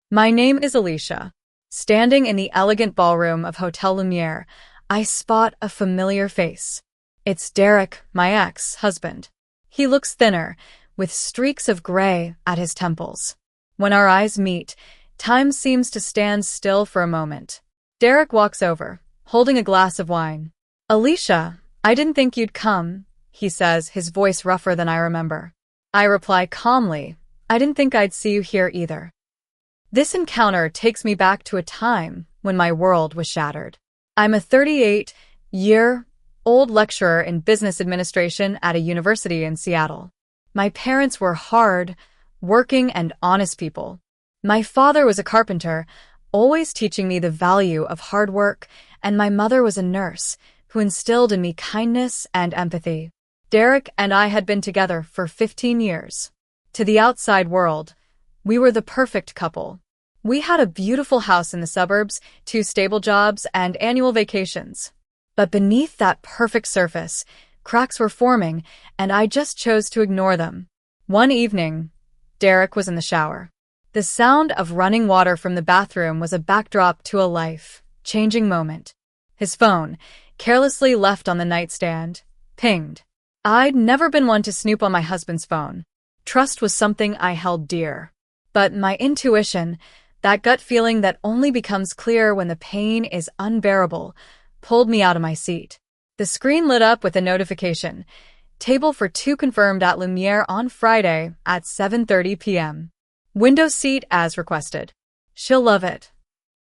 My name is Alicia. Standing in the elegant ballroom of Hotel Lumiere, I spot a familiar face. It's Derek, my ex-husband. He looks thinner, with streaks of gray at his temples. When our eyes meet, time seems to stand still for a moment. Derek walks over, holding a glass of wine. "Alicia, I didn't think you'd come," he says, his voice rougher than I remember. I reply calmly, "I didn't think I'd see you here either." This encounter takes me back to a time when my world was shattered. I'm a 38-year-old lecturer in business administration at a university in Seattle. My parents were hard, working, and honest people. My father was a carpenter, always teaching me the value of hard work, and my mother was a nurse who instilled in me kindness and empathy. Derek and I had been together for 15 years. To the outside world, we were the perfect couple. We had a beautiful house in the suburbs, 2 stable jobs, and annual vacations. But beneath that perfect surface, cracks were forming, and I just chose to ignore them. One evening, Derek was in the shower. The sound of running water from the bathroom was a backdrop to a life-changing moment. His phone, carelessly left on the nightstand, pinged. I'd never been one to snoop on my husband's phone. Trust was something I held dear. But my intuition, that gut feeling that only becomes clear when the pain is unbearable, pulled me out of my seat. The screen lit up with a notification. Table for 2 confirmed at Lumiere on Friday at 7:30 p.m. Window seat as requested. She'll love it.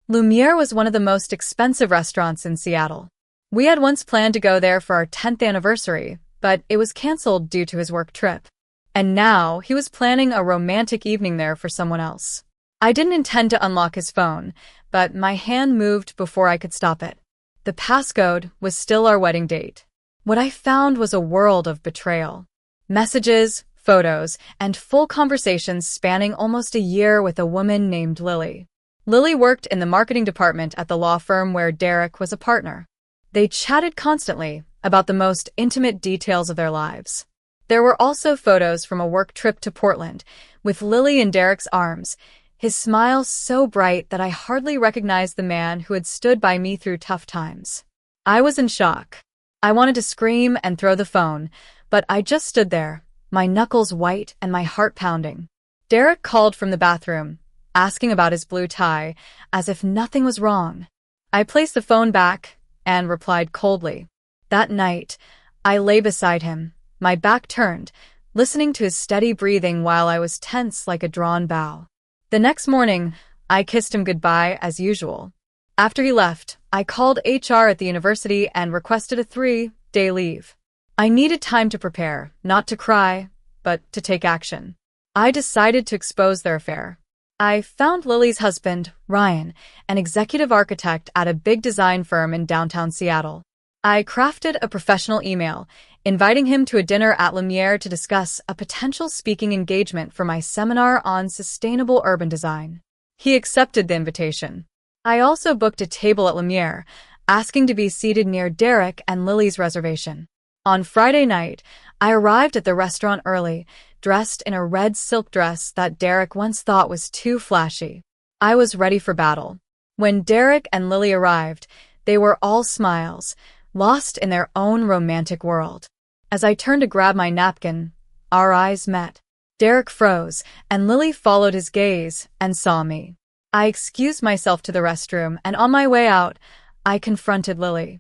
Lumiere was one of the most expensive restaurants in Seattle. We had once planned to go there for our 10th anniversary, but it was canceled due to his work trip. And now he was planning a romantic evening there for someone else. I didn't intend to unlock his phone, but my hand moved before I could stop it. The passcode was still our wedding date. What I found was a world of betrayal. Messages, photos, and full conversations spanning almost a year with a woman named Lily. Lily worked in the marketing department at the law firm where Derek was a partner. They chatted constantly about the most intimate details of their lives. There were also photos from a work trip to Portland, with Lily in Derek's arms, his smile so bright that I hardly recognized the man who had stood by me through tough times. I was in shock. I wanted to scream and throw the phone, but I just stood there, my knuckles white and my heart pounding. Derek called from the bathroom, asking about his blue tie, as if nothing was wrong. I placed the phone back and replied coldly. That night, I lay beside him, my back turned, listening to his steady breathing while I was tense like a drawn bow. The next morning, I kissed him goodbye as usual. After he left, I called HR at the university and requested a 3-day leave. I needed time to prepare, not to cry, but to take action. I decided to expose their affair. I found Lily's husband, Ryan, an executive architect at a big design firm in downtown Seattle. I crafted a professional email, inviting him to a dinner at Lumiere to discuss a potential speaking engagement for my seminar on sustainable urban design. He accepted the invitation. I also booked a table at Lumiere, asking to be seated near Derek and Lily's reservation. On Friday night, I arrived at the restaurant early, dressed in a red silk dress that Derek once thought was too flashy. I was ready for battle. When Derek and Lily arrived, they were all smiles, lost in their own romantic world. As I turned to grab my napkin, our eyes met. Derek froze, and Lily followed his gaze and saw me. I excused myself to the restroom, and on my way out, I confronted Lily.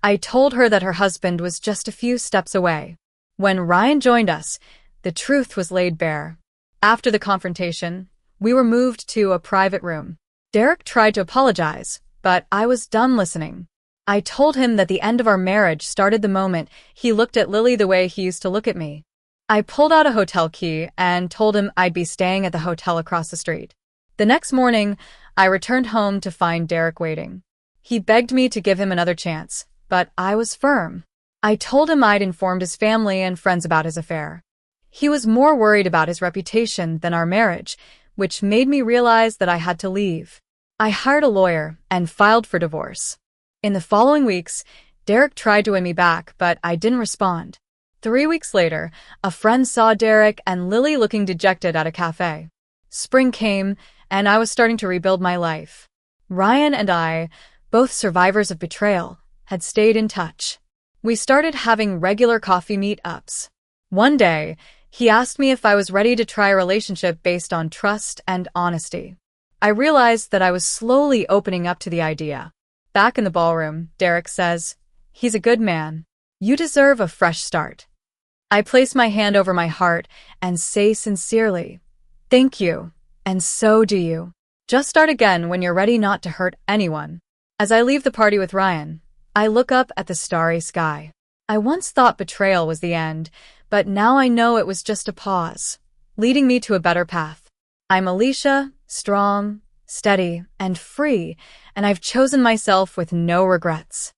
I told her that her husband was just a few steps away. When Ryan joined us, the truth was laid bare. After the confrontation, we were moved to a private room. Derek tried to apologize, but I was done listening. I told him that the end of our marriage started the moment he looked at Lily the way he used to look at me. I pulled out a hotel key and told him I'd be staying at the hotel across the street. The next morning, I returned home to find Derek waiting. He begged me to give him another chance, but I was firm. I told him I'd informed his family and friends about his affair. He was more worried about his reputation than our marriage, which made me realize that I had to leave. I hired a lawyer and filed for divorce. In the following weeks, Derek tried to win me back, but I didn't respond. 3 weeks later, a friend saw Derek and Lily looking dejected at a cafe. Spring came, and I was starting to rebuild my life. Ryan and I, both survivors of betrayal, had stayed in touch. We started having regular coffee meetups. One day, he asked me if I was ready to try a relationship based on trust and honesty. I realized that I was slowly opening up to the idea. Back in the ballroom, Derek says, "He's a good man. You deserve a fresh start." I place my hand over my heart and say sincerely, "Thank you, and so do you. Just start again when you're ready not to hurt anyone." As I leave the party with Ryan, I look up at the starry sky. I once thought betrayal was the end, but now I know it was just a pause, leading me to a better path. I'm Alicia, strong, steady, and free, and I've chosen myself with no regrets.